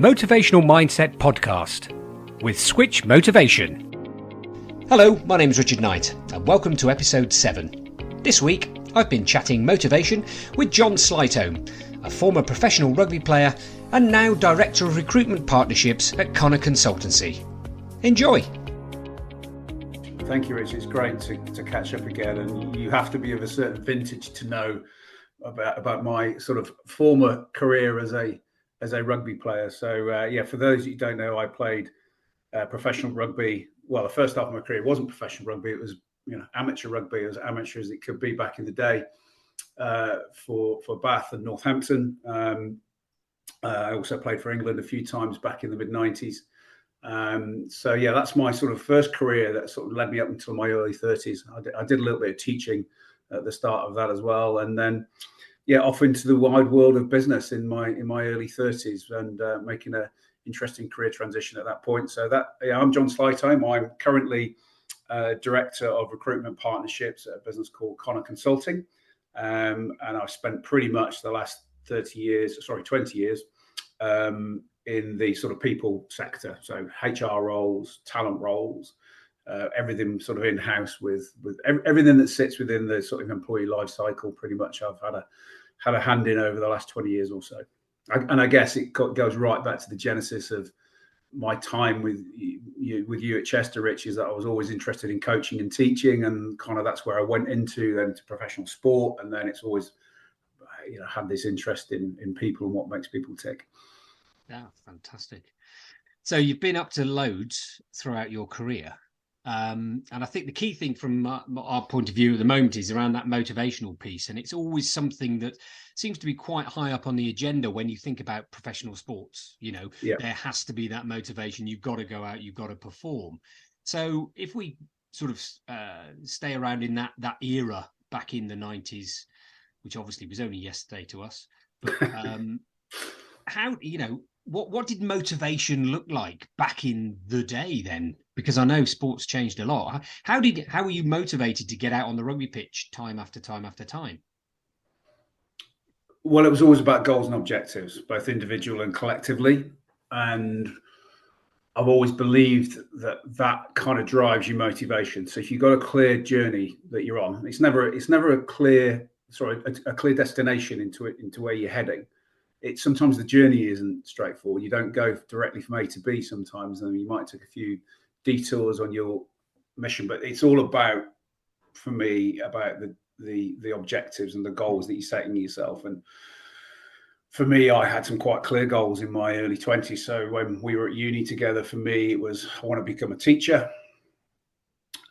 Motivational Mindset Podcast with Switch Motivation. Hello, my name is Richard Knight and welcome to episode 7. This week I've been chatting motivation with Jon Sleightholme, a former professional rugby player and now Director of Recruitment Partnerships at Connor Consultancy. Enjoy! Thank you, Rich. It's great to catch up again, and you have to be of a certain vintage to know about my sort of former career as a rugby player. So for those who don't know, I played professional rugby. Well, the first half of my career wasn't professional rugby; it was amateur rugby, as amateur as it could be back in the day for Bath and Northampton. I also played for England a few times back in the mid-90s. That's my sort of first career that sort of led me up until my early 30s. I did a little bit of teaching at the start of that as well, and then off into the wide world of business in my early 30s, and making an interesting career transition at that point. So I'm Jon Sleightholme. I'm currently Director of Recruitment Partnerships at a business called Connor Consulting, and I've spent pretty much the last 20 years in the sort of people sector, so HR roles, talent roles, everything sort of in-house with everything that sits within the sort of employee life cycle. Pretty much I've had a hand in over the last 20 years or so. I guess it goes right back to the genesis of my time with you at Chester, Rich, is that I was always interested in coaching and teaching, and kind of that's where I went into professional sport, and then it's always had this interest in people and what makes people tick. Yeah, fantastic. So you've been up to loads throughout your career. And I think the key thing from our point of view at the moment is around that motivational piece. And it's always something that seems to be quite high up on the agenda when you think about professional sports. There has to be that motivation. You've got to go out, you've got to perform. So if we sort of stay around in that era back in the 90s, which obviously was only yesterday to us, but how, what did motivation look like back in the day then? Because I know sports changed a lot. How were you motivated to get out on the rugby pitch time after time after time? Well, it was always about goals and objectives, both individual and collectively. And I've always believed that kind of drives your motivation. So if you've got a clear journey that you're on, it's never a clear destination into where you're heading. It's sometimes the journey isn't straightforward. You don't go directly from A to B sometimes, and you might take a few detours on your mission. But it's all about, for me, about the objectives and the goals that you're setting yourself. And for me, I had some quite clear goals in my early 20s. So when we were at uni together, for me, it was I want to become a teacher.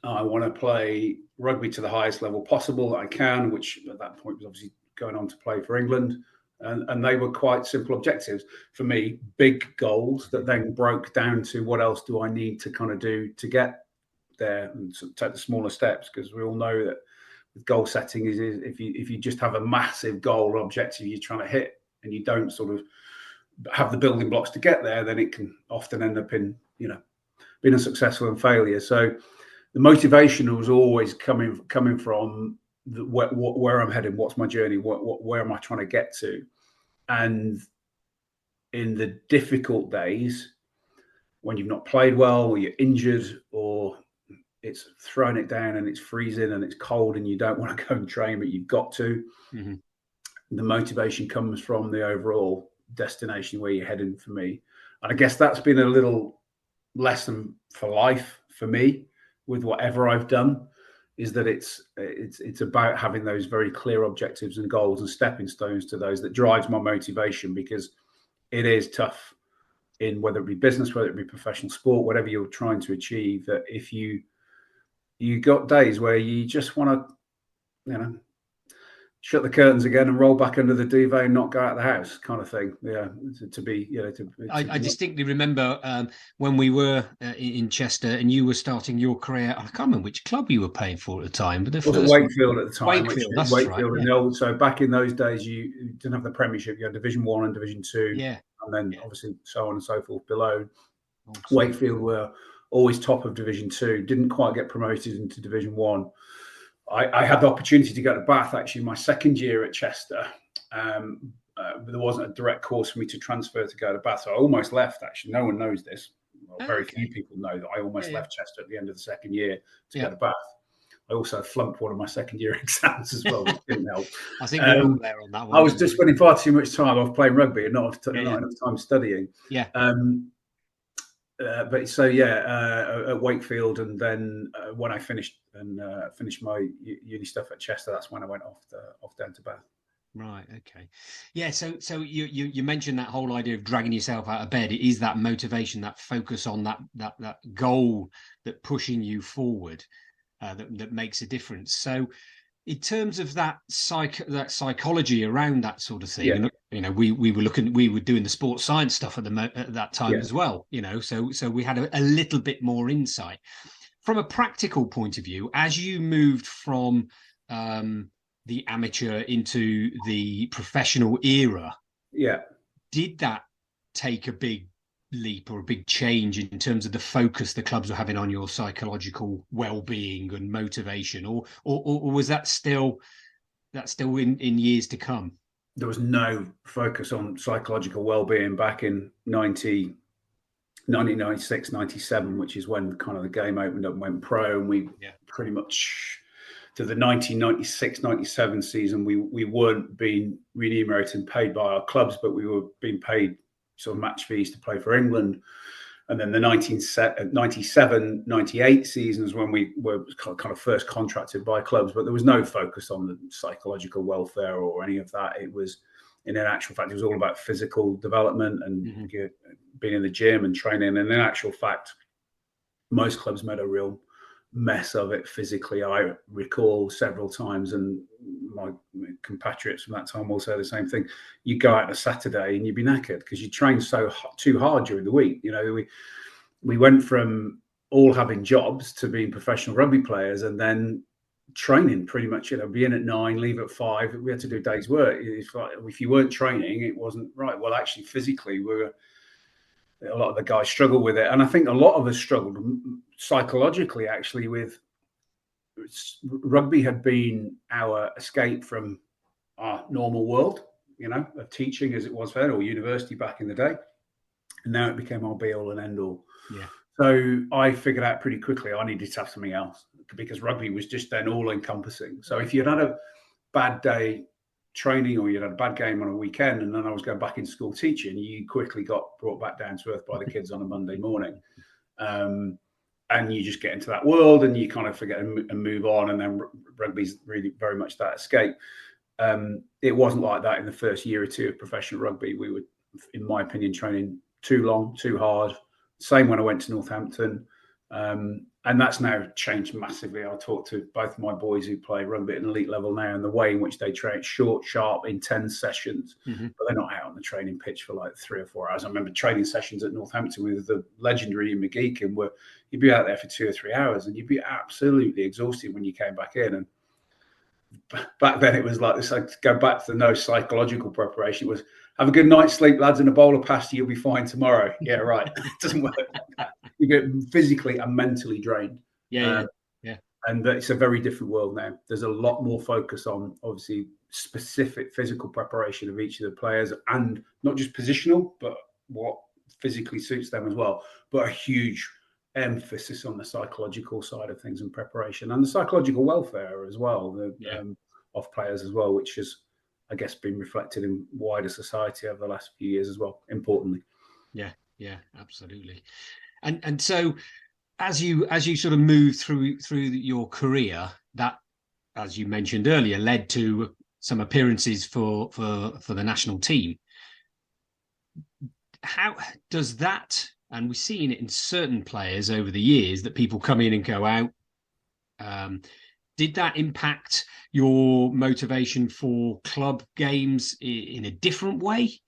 I want to play rugby to the highest level possible that I can, which at that point was obviously going on to play for England. And they were quite simple objectives for me, big goals that then broke down to what else do I need to kind of do to get there, and take the smaller steps, because we all know that with goal setting is if you just have a massive goal or objective you're trying to hit and you don't sort of have the building blocks to get there, then it can often end up in being unsuccessful and failure. So the motivation was always coming from where I'm heading, what's my journey, where am I trying to get to. And in the difficult days, when you've not played well, or you're injured, or it's thrown it down and it's freezing and it's cold and you don't want to go and train, but you've got to, the motivation comes from the overall destination where you're heading, for me. And I guess that's been a little lesson for life for me with whatever I've done, is that it's about having those very clear objectives and goals and stepping stones to those that drives my motivation, because it is tough in whether it be business, whether it be professional sport, whatever you're trying to achieve, that if you got days where you just want to, shut the curtains again and roll back under the duvet and not go out of the house, kind of thing. I distinctly remember when we were in Chester and you were starting your career. I can't remember which club you were playing for at the time, but it was at Wakefield at the time. Wakefield, right. So back in those days, you didn't have the Premiership. You had Division 1 and Division 2, and then obviously so on and so forth below. Wakefield were always top of Division 2. Didn't quite get promoted into Division 1. I had the opportunity to go to Bath actually my second year at Chester, there wasn't a direct course for me to transfer to go to Bath. So I almost left, actually. No one knows this. Well, very few people know that I almost left Chester at the end of the second year to go to Bath. I also flunked one of my second year exams as well, which didn't help. I think we're all there on that one. I was just spending far too much time off playing rugby and not enough time studying. Yeah. But so at Wakefield, and then when I finished my uni stuff at Chester, that's when I went off down to Bath. Right. Okay. Yeah. So you mentioned that whole idea of dragging yourself out of bed. It is that motivation, that focus on that goal, that pushing you forward, that makes a difference. So, in terms of that psychology around that sort of thing, and, we were doing the sports science stuff at that time as well. So we had a little bit more insight from a practical point of view as you moved from the amateur into the professional era. Yeah, did that take a big leap or a big change in terms of the focus the clubs were having on your psychological well-being and motivation, or was that still in years to come? There was no focus on psychological well-being back in 1996, 97, which is when kind of the game opened up and went pro, and we pretty much to the 1996, 97 season, we weren't being remunerated and paid by our clubs, but we were being paid sort of match fees to play for England. And then the 97, 98 seasons when we were kind of first contracted by clubs, but there was no focus on the psychological welfare or any of that. It was, in actual fact, it was all about physical development and being in the gym and training. And in actual fact, most clubs made a real mess of it physically. I recall several times, and my compatriots from that time will say the same thing. You go out on a Saturday and you'd be knackered because you train too hard during the week. We went from all having jobs to being professional rugby players, and then training pretty much, be in at 9, leave at 5. We had to do a day's work. If you weren't training, it wasn't right. Well, actually, physically, a lot of the guys struggle with it. And I think a lot of us struggled psychologically, actually, with rugby had been our escape from our normal world, of teaching as it was then, or university back in the day. And now it became our be all and end all. Yeah. So I figured out pretty quickly I needed to have something else, because rugby was just then all encompassing. So if you'd had a bad day training, or you had a bad game on a weekend, and then I was going back in school teaching, you quickly got brought back down to earth by the kids on a Monday morning. And you just get into that world and you kind of forget and move on. And then rugby's really very much that escape. It wasn't like that in the first year or two of professional rugby. We were, in my opinion, training too long, too hard. Same when I went to Northampton. And that's now changed massively. I talked to both my boys who play rugby at an elite level now, and the way in which they train short, sharp, intense sessions, but they're not out on the training pitch for like 3 or 4 hours. I remember training sessions at Northampton with the legendary Ian McGeechan, where you'd be out there for 2 or 3 hours and you'd be absolutely exhausted when you came back in. And back then it was like this, like, go back to the no psychological preparation. It was, have a good night's sleep, lads, and a bowl of pasta, you'll be fine tomorrow. Yeah, right. It doesn't work like that. You get physically and mentally drained. Yeah. And it's a very different world now. There's a lot more focus on, obviously, specific physical preparation of each of the players, and not just positional, but what physically suits them as well. But a huge emphasis on the psychological side of things and preparation, and the psychological welfare as well, of players as well, which has, I guess, been reflected in wider society over the last few years as well, importantly. Yeah, absolutely. And so as you sort of move through your career, that, as you mentioned earlier, led to some appearances for the national team. How does that, and we've seen it in certain players over the years, that people come in and go out, did that impact your motivation for club games in a different way?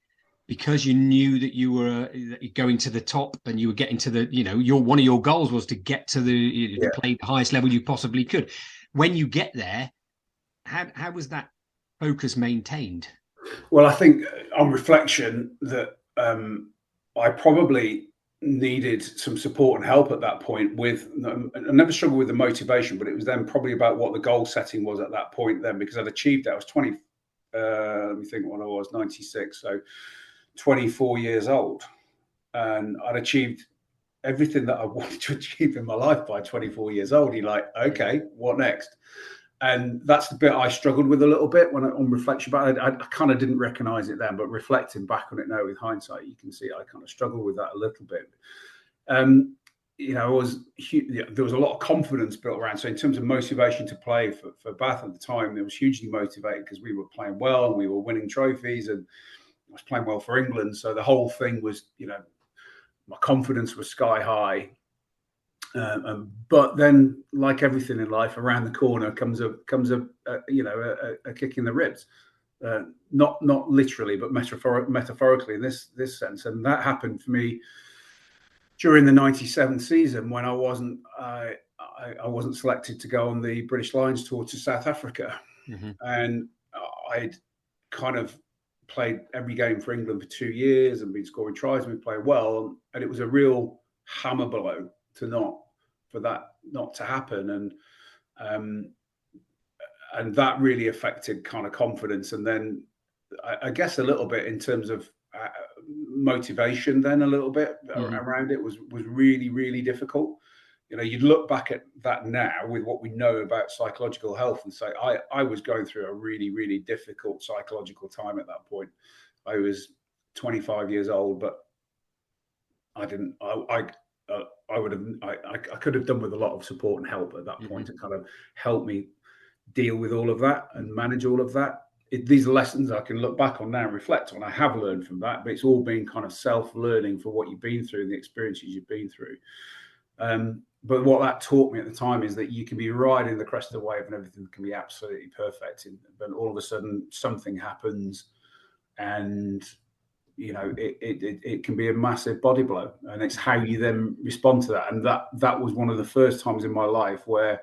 Because you knew that you were going to the top and you were getting to the, one of your goals was to get to to play the highest level you possibly could. When you get there, how was that focus maintained? Well, I think on reflection that I probably needed some support and help at that point. I never struggled with the motivation, but it was then probably about what the goal setting was at that point then, because I'd achieved that. I was let me think, when I was 96, so 24 years old, and I'd achieved everything that I wanted to achieve in my life by 24 years old. You're like, okay, what next? And that's the bit I struggled with a little bit when on reflection. But I kind of didn't recognize it then. But reflecting back on it now with hindsight, you can see I kind of struggled with that a little bit. There was a lot of confidence built around. So in terms of motivation to play for Bath at the time, it was hugely motivated because we were playing well and we were winning trophies, and I was playing well for England. So the whole thing was, my confidence was sky high. But then, like everything in life, around the corner comes a kick in the ribs, not literally, but metaphorically in this sense. And that happened for me during the '97 season when I wasn't selected to go on the British Lions tour to South Africa, and I'd kind of played every game for England for 2 years and been scoring tries and been playing well, and it was a real hammer blow for that not to happen, and that really affected kind of confidence, and then I guess a little bit in terms of motivation. Then a little bit around it was really, really difficult. You'd look back at that now with what we know about psychological health and say, I was going through a really, really difficult psychological time at that point. I was 25 years old, but I could have done with a lot of support and help at that point to kind of help me deal with all of that and manage all of that. These are lessons I can look back on now and reflect on. I have learned from that, but it's all been kind of self-learning for what you've been through and the experiences you've been through. But what that taught me at the time is that you can be riding the crest of the wave and everything can be absolutely perfect. But all of a sudden something happens and, it can be a massive body blow, and it's how you then respond to that. And that was one of the first times in my life where,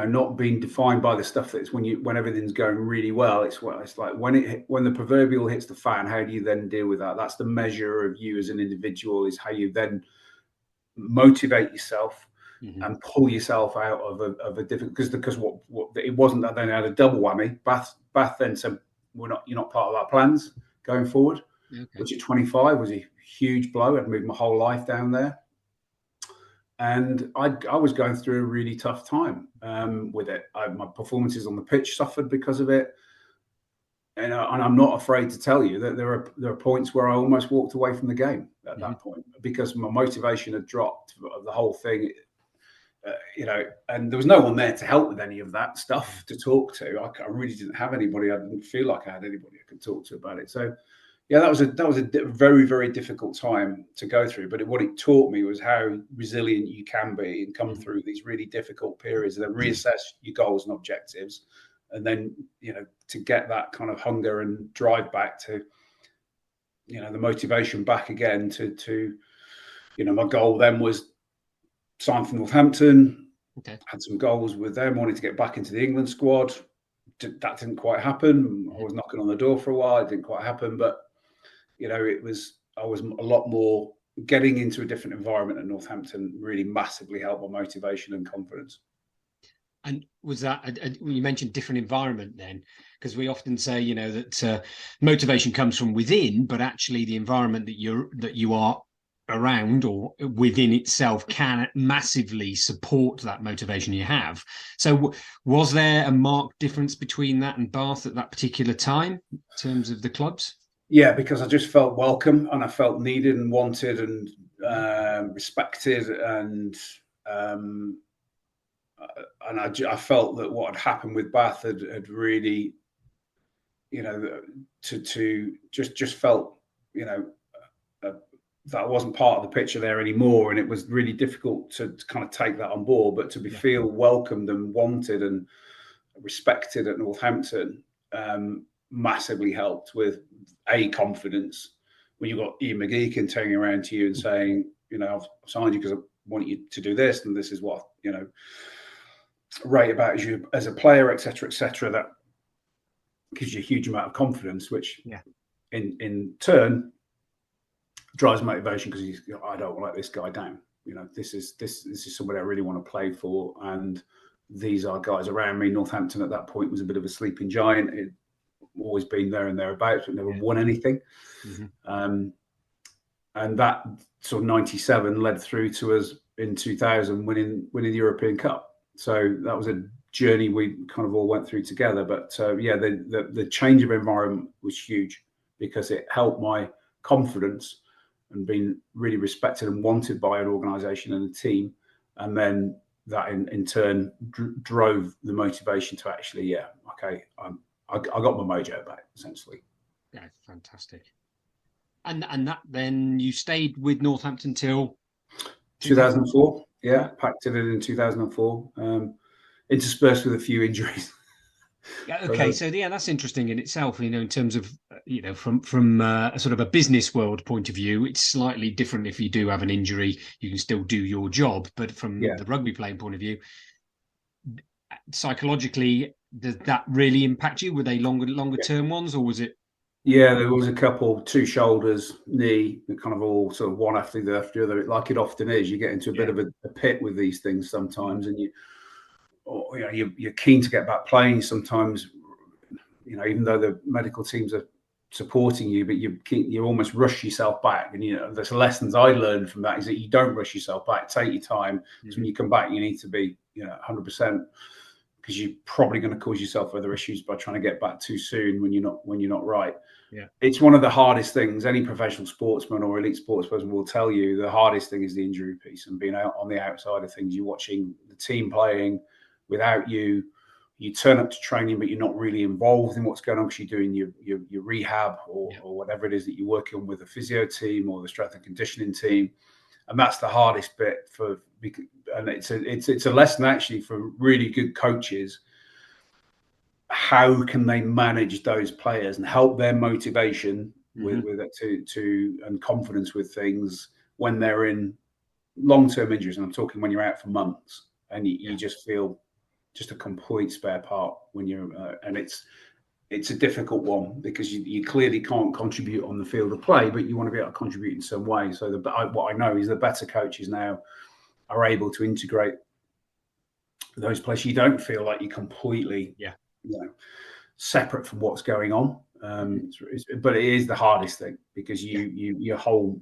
not being defined by the stuff that's when everything's going really well. It's like when the proverbial hits the fan, how do you then deal with that? That's the measure of you as an individual, is how you then motivate yourself and pull yourself out of a difficult, because what it wasn't that then I had a double whammy. Bath then said, you're not part of our plans going forward, which at 25 was a huge blow. I'd moved my whole life down there. And I was going through a really tough time with it. My performances on the pitch suffered because of it, and I'm not afraid to tell you that there are points where I almost walked away from the game at that point because my motivation had dropped of the whole thing. And there was no one there to help with any of that stuff to talk to. I really didn't have anybody. I didn't feel like I had anybody I could talk to about it. So. Yeah, that was a very, very difficult time to go through. But what it taught me was how resilient you can be and come through these really difficult periods, and then reassess your goals and objectives, and then to get that kind of hunger and drive back to the motivation back again. To my goal then was sign for Northampton. Had some goals with them. Wanted to get back into the England squad. That didn't quite happen. I was knocking on the door for a while. It didn't quite happen, but. I was a lot more getting into a different environment at Northampton really massively helped my motivation and confidence. And was that, you mentioned different environment then, because we often say, that motivation comes from within, but actually the environment that you are around or within itself can massively support that motivation you have. So was there a marked difference between that and Bath at that particular time in terms of the clubs? Yeah, because I just felt welcome and I felt needed and wanted and respected, and I felt that what had happened with Bath had really, just felt, that I wasn't part of the picture there anymore, and it was really difficult to kind of take that on board. But to feel welcomed and wanted and respected at Northampton massively helped with confidence when you've got Ian McGeechan turning around to you and saying, I've signed you because I want you to do this, and this is what rate about you as a player, etc., etc. That gives you a huge amount of confidence, which in turn drives motivation, because I don't want to let this guy down. This is somebody I really want to play for, and these are guys around me. Northampton at that point was a bit of a sleeping giant. It always been there and thereabouts, but never won anything. And that sort of 97 led through to us in 2000 winning the European Cup. So that was a journey we kind of all went through together. But the change of environment was huge because it helped my confidence and being really respected and wanted by an organisation and a team. And then that in turn drove the motivation to actually, I got my mojo back, essentially. Yeah, fantastic. And that then you stayed with Northampton till 2004. Yeah, packed it in 2004. Interspersed with a few injuries. Yeah. Okay. So that's interesting in itself. In terms of from a sort of a business world point of view, it's slightly different. If you do have an injury, you can still do your job. But from the rugby playing point of view, psychologically, does that really impact you? Were they longer term ones, or was it? Yeah, there was a couple, 2 shoulders, knee, kind of all sort of one after the other, like it often is. You get into a bit of a pit with these things sometimes, and you're keen to get back playing sometimes, even though the medical teams are supporting you, but you almost rush yourself back. And there's lessons I learned from that is that you don't rush yourself back. Take your time. So when you come back, you need to be 100%, because you're probably going to cause yourself other issues by trying to get back too soon when you're not right. Yeah, it's one of the hardest things. Any professional sportsman or elite sportsperson will tell you the hardest thing is the injury piece and being out on the outside of things. You're watching the team playing without you. You turn up to training, but you're not really involved in what's going on because you're doing your rehab or whatever it is that you're working on with the physio team or the strength and conditioning team. And that's the hardest bit and it's a lesson actually for really good coaches. How can they manage those players and help their motivation with and confidence with things when they're in long-term injuries? And I'm talking when you're out for months and you just feel just a complete spare part when you're and it's a difficult one because you clearly can't contribute on the field of play, but you want to be able to contribute in some way. So what I know is the better coaches now are able to integrate those players. You don't feel like you're completely separate from what's going on. But it is the hardest thing because your whole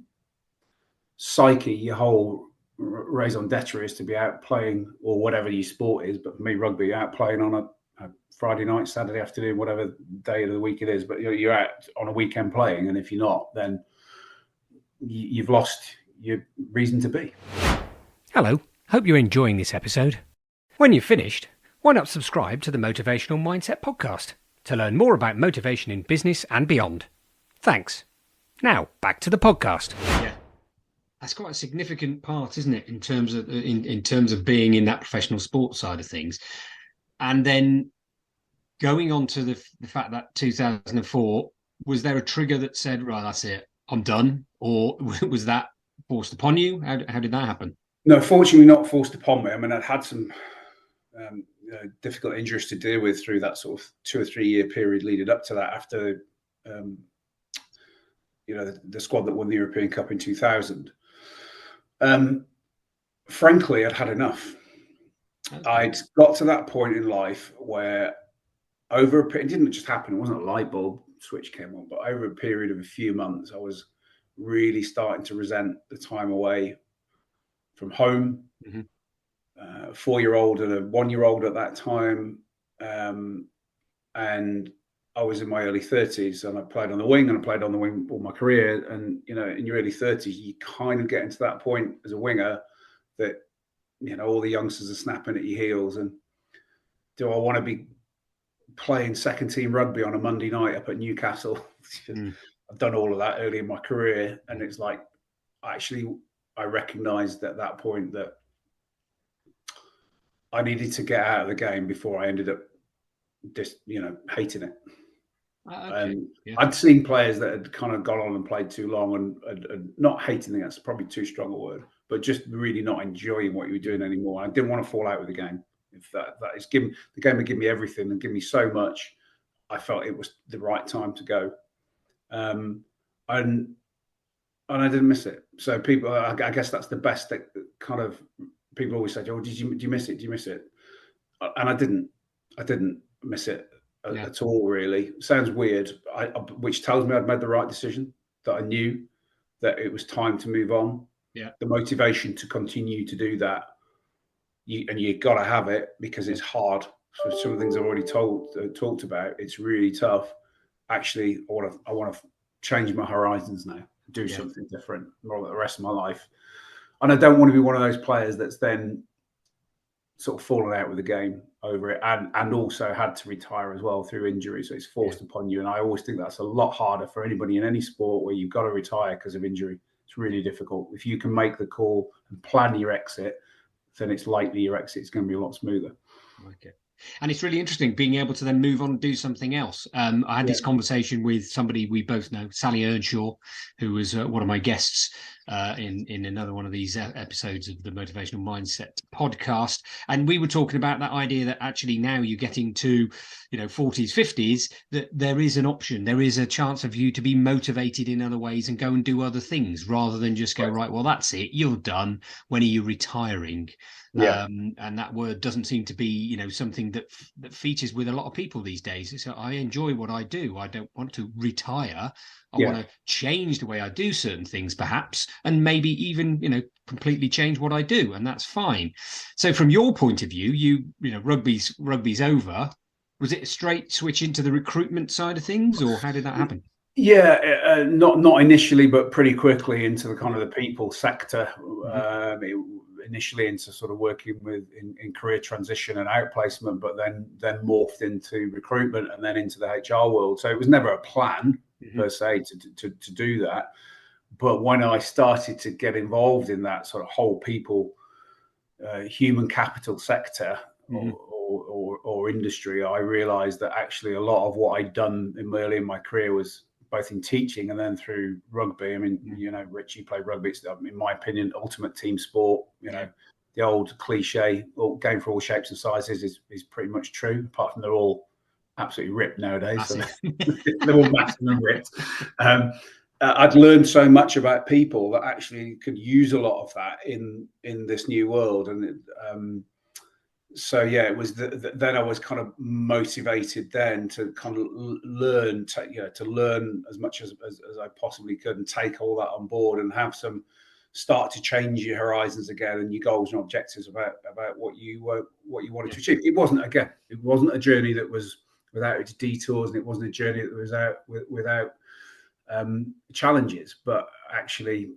psyche, your whole raison d'etre is to be out playing or whatever your sport is. But for me, rugby, out playing on a Friday night, Saturday afternoon, whatever day of the week it is. But you're out on a weekend playing, and if you're not, then you've lost your reason to be. Hello, hope you're enjoying this episode. When you've finished, why not subscribe to the Motivational Mindset Podcast to learn more about motivation in business and beyond. Thanks. Now, back to the podcast. Yeah. That's quite a significant part, isn't it, in terms of being in that professional sports side of things. And then going on to the fact that 2004, was there a trigger that said, right, that's it, I'm done? Or was that forced upon you? How did that happen? No, fortunately not forced upon me. I mean, I'd had some difficult injuries to deal with through that sort of 2 or 3 year period leading up to that after, the squad that won the European Cup in 2000. Frankly, I'd had enough. Okay. I'd got to that point in life where it didn't just happen. It wasn't a light bulb switch came on, but over a period of a few months, I was really starting to resent the time away from home. 4-year-old and a 1-year-old at that time. And I was in my early 30s and I played on the wing all my career. And, in your early 30s, you kind of get into that point as a winger that, all the youngsters are snapping at your heels. And do I want to be playing second team rugby on a Monday night up at Newcastle? I've done all of that early in my career. And it's like, actually, I recognized at that point that I needed to get out of the game before I ended up just, hating it. I'd seen players that had kind of gone on and played too long and not hating, that's probably too strong a word, but just really not enjoying what you were doing anymore. I didn't want to fall out with the game. If that is the game had given me everything and given me so much, I felt it was the right time to go. And I didn't miss it. So people, I guess that's the best that kind of people always say, "Oh, do you miss it? Do you miss it?" and I didn't miss it at all. Really, sounds weird. Which tells me I'd made the right decision. That I knew that it was time to move on. Yeah, the motivation to continue to do that, you got to have it because it's hard. So some of the things I've already talked about, it's really tough. Actually, I want to change my horizons now, do something different more like the rest of my life. And I don't want to be one of those players that's then sort of fallen out with the game over it and also had to retire as well through injury. So it's forced upon you. And I always think that's a lot harder for anybody in any sport where you've got to retire because of injury. It's really difficult. If you can make the call and plan your exit, then it's likely your exit is going to be a lot smoother. Okay. And it's really interesting being able to then move on and do something else. I had this conversation with somebody we both know, Sally Earnshaw, who was one of my guests in another one of these episodes of the Motivational Mindset podcast. And we were talking about that idea that actually now you're getting to, 40s, 50s, that there is an option. There is a chance of you to be motivated in other ways and go and do other things rather than just go, right, well, that's it. You're done. When are you retiring? Yeah. And that word doesn't seem to be, something that features with a lot of people these days. So I enjoy what I do. I don't want to retire. I want to change the way I do certain things, perhaps, and maybe even, completely change what I do, and that's fine. So from your point of view, rugby's over. Was it a straight switch into the recruitment side of things, or how did that happen? Yeah, not initially, but pretty quickly into the kind of the people sector. Initially into sort of working in career transition and outplacement, but then morphed into recruitment and then into the HR world. So it was never a plan per se to do that. But when I started to get involved in that sort of whole people, human capital sector or industry, I realized that actually a lot of what I'd done early in my career was both in teaching and then through rugby. I mean, Richie played rugby. It's, in my opinion, ultimate team sport. The old cliche, game for all shapes and sizes is pretty much true, apart from they're all absolutely ripped nowadays. So they're all massive and ripped. I'd learned so much about people that actually could use a lot of that in this new world. And it was then I was kind of motivated then to kind of learn, to learn as much as I possibly could and take all that on board and have start to change your horizons again and your goals and objectives about what you wanted to achieve. It wasn't a journey that was without its detours, and it wasn't a journey that was without challenges, but actually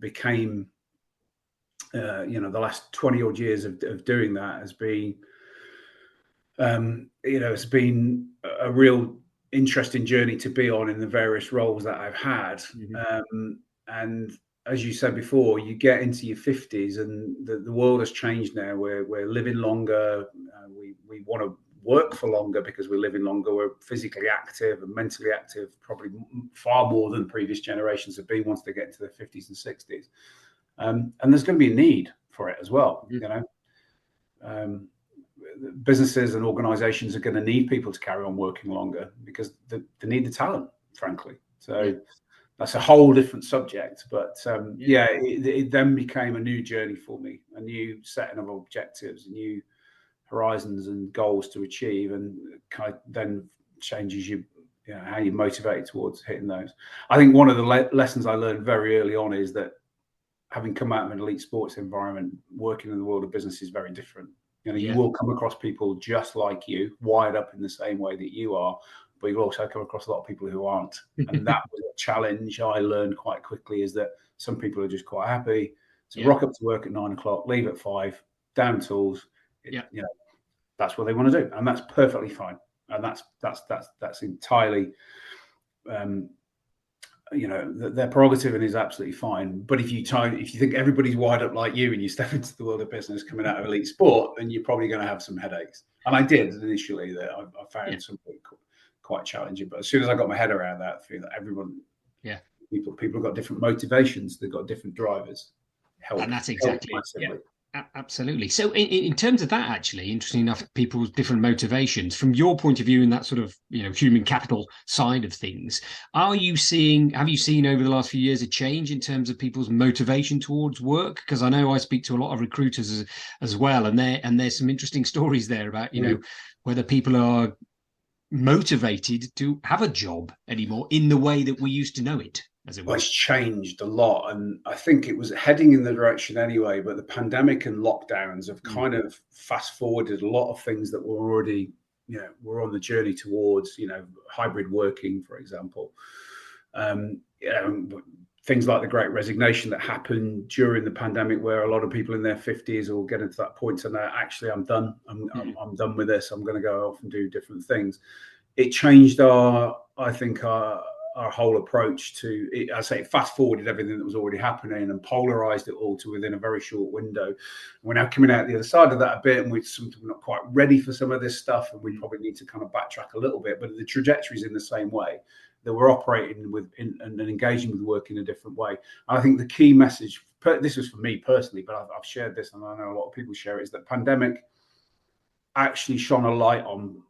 became the last 20 odd years of doing that has been it's been a real interesting journey to be on in the various roles that I've had. And as you said before, you get into your 50s and the world has changed now. We're living longer. We want to work for longer because we're living longer. We're physically active and mentally active, probably far more than previous generations have been once they get into their 50s and 60s. And there's going to be a need for it as well. Businesses and organizations are going to need people to carry on working longer because they need the talent, frankly. So that's a whole different subject. But it then became a new journey for me, a new setting of objectives, new horizons and goals to achieve, and kind of then changes how you're motivated towards hitting those. I think one of the lessons I learned very early on is that having come out of an elite sports environment, working in the world of business is very different. You will come across people just like you, wired up in the same way that you are, but you'll also come across a lot of people who aren't. And that was a challenge I learned quite quickly, is that some people are just quite happy to rock up to work at 9 o'clock, leave at 5, down tools. That's what they want to do. And that's perfectly fine. And that's entirely, their prerogative and is absolutely fine. But if you think everybody's wired up like you and you step into the world of business coming out of elite sport, then you're probably going to have some headaches. And I did initially. That I found something quite challenging. But as soon as I got my head around that, I feel that everyone, people have got different motivations. They've got different drivers. And that's exactly it. Absolutely. So in terms of that, actually, interesting enough, people's different motivations, from your point of view in that sort of, human capital side of things, have you seen over the last few years a change in terms of people's motivation towards work? Because I know I speak to a lot of recruiters as well, and there's some interesting stories there about, whether people are motivated to have a job anymore in the way that we used to know it, as it Well, were. it's changed a lot, and I think it was heading in the direction anyway. But the pandemic and lockdowns have kind of fast forwarded a lot of things that were already, were on the journey towards, hybrid working, for example. Things like the Great Resignation that happened during the pandemic, where a lot of people in their 50s will get into that point and say, actually, I'm done. I'm done with this. I'm going to go off and do different things. It changed our whole approach to it. I say it fast forwarded everything that was already happening and polarized it all to within a very short window. And we're now coming out the other side of that a bit, and we're not quite ready for some of this stuff, and we probably need to kind of backtrack a little bit. But the trajectory is in the same way, that we're operating with and engaging with work in a different way. And I think the key message, this was for me personally, but I've shared this, and I know a lot of people share it, is that pandemic actually shone a light on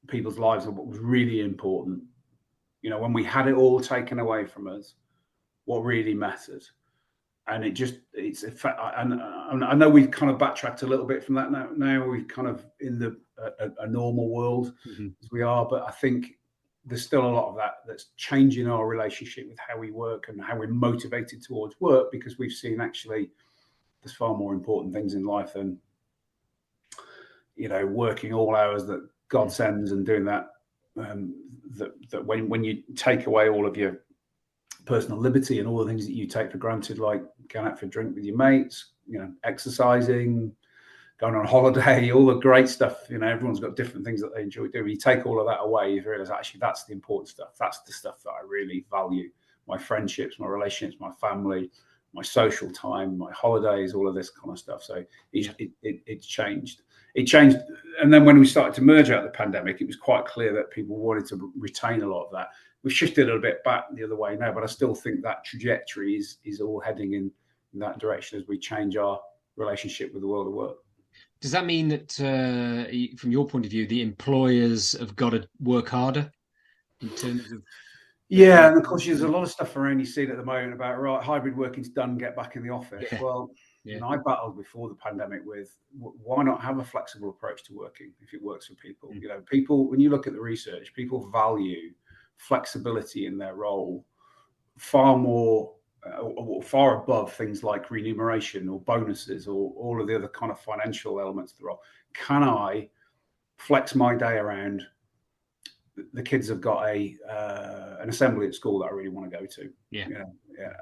people's lives and what was really important. When we had it all taken away from us, what really mattered. And I know we've kind of backtracked a little bit from that now we're kind of in a normal world as we are, but I think there's still a lot of that's changing our relationship with how we work and how we're motivated towards work, because we've seen actually there's far more important things in life than working all hours that God sends and doing that. That when you take away all of your personal liberty and all the things that you take for granted, like going out for a drink with your mates, exercising, going on holiday, all the great stuff, everyone's got different things that they enjoy doing. You take all of that away, you realize actually that's the important stuff. That's the stuff that I really value. My friendships, my relationships, my family, my social time, my holidays, all of this kind of stuff. So it's changed. It changed. And then when we started to merge out of the pandemic, it was quite clear that people wanted to retain a lot of that. We've shifted a little bit back the other way now, but I still think that trajectory is all heading in that direction as we change our relationship with the world of work. Does that mean that, from your point of view, the employers have got to work harder in terms of? Yeah, and of course, there's a lot of stuff around you see at the moment about, right, hybrid working's done, get back in the office. Yeah. Well, I battled before the pandemic with, why not have a flexible approach to working if it works for people? People, when you look at the research, people value flexibility in their role far more, far above things like remuneration or bonuses or all of the other kind of financial elements of the role. Can I flex my day around? The kids have got an assembly at school that I really want to go to. Yeah.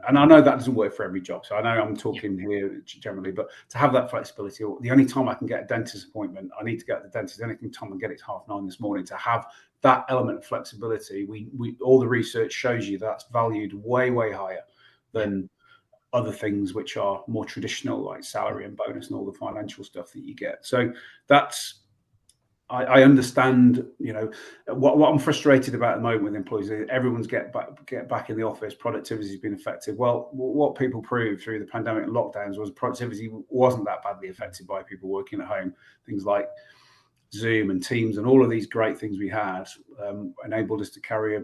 And I know that doesn't work for every job. So I know I'm talking here generally, but to have that flexibility, the only time I can get a dentist appointment, I need to get to the dentist. The only time I can get it 9:30 this morning. To have that element of flexibility, we all the research shows you that's valued way, way higher than other things which are more traditional, like salary and bonus and all the financial stuff that you get. So that's, I understand, what I'm frustrated about at the moment with employees is everyone's get back in the office. Productivity has been affected. Well, what people proved through the pandemic and lockdowns was productivity wasn't that badly affected by people working at home. Things like Zoom and Teams and all of these great things we had enabled us to carry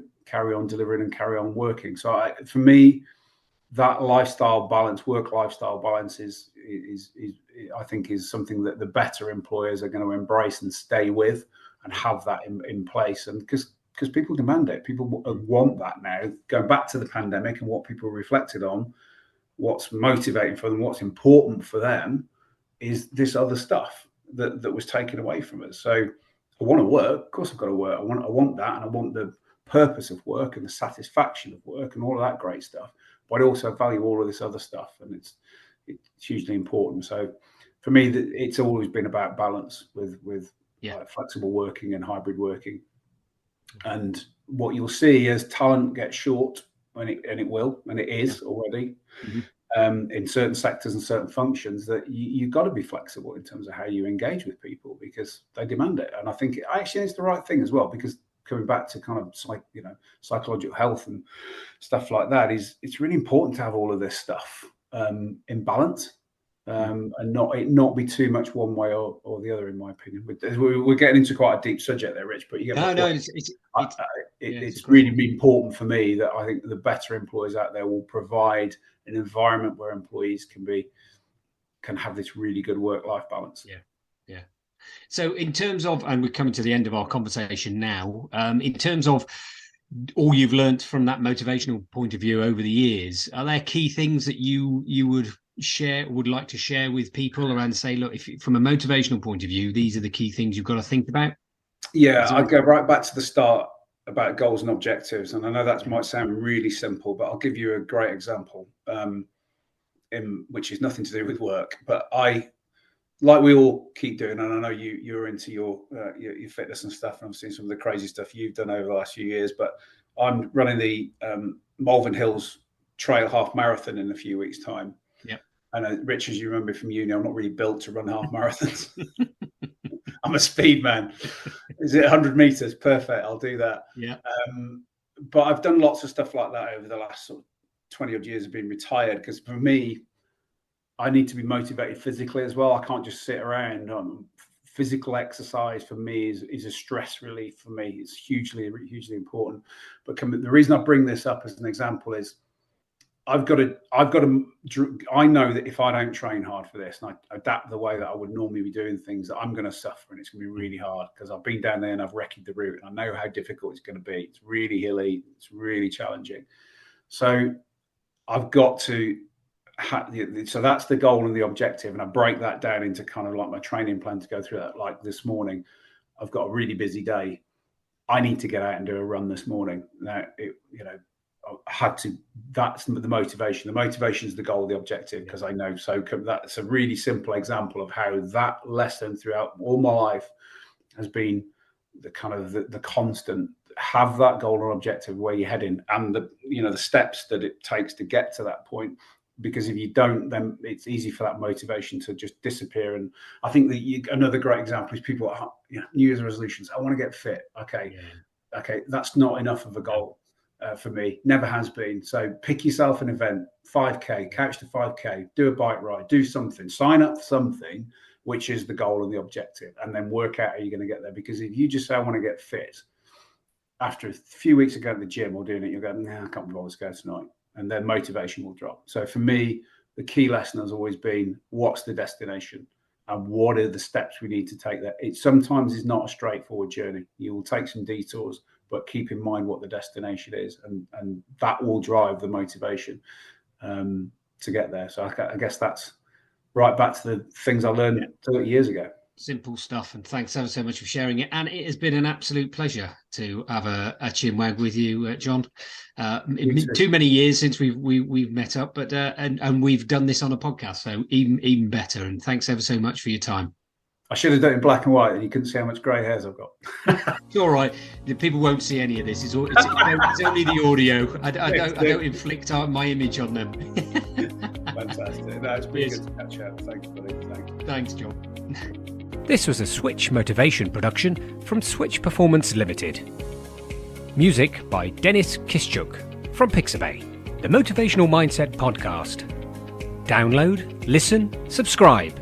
on delivering and carry on working. So for me, that lifestyle balance, work lifestyle balance is I think is something that the better employers are going to embrace and stay with and have that in place. And because people demand it, people want that now. Going back to the pandemic and what people reflected on, what's motivating for them, what's important for them is this other stuff that was taken away from us. So I want to work. Of course I've got to work. I want that, and I want the purpose of work and the satisfaction of work and all of that great stuff. But I also value all of this other stuff, and it's hugely important. So for me, it's always been about balance with flexible working and hybrid working. And what you'll see as talent gets short, and it will, and it is already, in certain sectors and certain functions, that you've got to be flexible in terms of how you engage with people because they demand it. And I think actually it's the right thing as well, because coming back to kind of psychological health and stuff like that, it's really important to have all of this stuff in balance. and not be too much one way or the other, in my opinion. We're getting into quite a deep subject there, Rich, but you get it's really important for me that I think the better employers out there will provide an environment where employees can have this really good work-life balance. Yeah. So in terms of, and we're coming to the end of our conversation now, in terms of all you've learned from that motivational point of view over the years, are there key things that you would like to share with people around, say, look, if from a motivational point of view, these are the key things you've got to think about? Yeah, I'll go right back to the start about goals and objectives. And I know that might sound really simple, but I'll give you a great example, which is nothing to do with work. But like we all keep doing, and I know you're into your fitness and stuff, and I've seen some of the crazy stuff you've done over the last few years, but I'm running the Malvern Hills Trail half marathon in a few weeks' time. Yeah. And Rich, as you remember from uni, I'm not really built to run half marathons. I'm a speed man. Is it 100 meters? Perfect. I'll do that. Yeah. But I've done lots of stuff like that over the last sort of 20 odd years of being retired, because for me, I need to be motivated physically as well. I can't just sit around. Physical exercise for me is a stress relief for me. It's hugely important. But the reason I bring this up as an example is I know that if I don't train hard for this and I adapt the way that I would normally be doing things, that I'm going to suffer, and it's going to be really hard, because I've been down there and I've wrecked the route, and I know how difficult it's going to be. It's really hilly. It's really challenging. So I've got to. So that's the goal and the objective, and I break that down into kind of like my training plan to go through that. Like this morning, I've got a really busy day. I need to get out and do a run this morning. Now, I had to. That's the motivation. The motivation is the goal, the objective, because I know. So that's a really simple example of how that lesson throughout all my life has been the kind of the constant. Have that goal and objective where you're heading, and the steps that it takes to get to that point. Because if you don't, then it's easy for that motivation to just disappear. And I think that another great example is people, New Year's resolutions. I want to get fit. Okay, that's not enough of a goal for me. Never has been. So pick yourself an event, 5K, couch to 5K, do a bike ride, do something, sign up for something, which is the goal and the objective, and then work out how you're going to get there. Because if you just say, I want to get fit, after a few weeks of going to the gym or doing it, you'll go, nah, I can't be bothered to go tonight. And then motivation will drop. So for me, the key lesson has always been, what's the destination and what are the steps we need to take there? It sometimes is not a straightforward journey. You will take some detours, but keep in mind what the destination is, and that will drive the motivation to get there. So I guess that's right back to the things I learned 30 years ago. Simple stuff, and thanks ever so much for sharing it. And it has been an absolute pleasure to have a chinwag with you, Jon. Too many years since we've met up, but and we've done this on a podcast, so even better. And thanks ever so much for your time. I should have done it in black and white, and you couldn't see how much grey hairs I've got. It's all right. The people won't see any of this. It's only the audio. I don't inflict my image on them. Fantastic. No, it's been good to catch up. Thanks, buddy. Thanks, Jon. This was a Switch Motivation production from Switch Performance Limited. Music by Dennis Kischuk from Pixabay, the Motivational Mindset Podcast. Download, listen, subscribe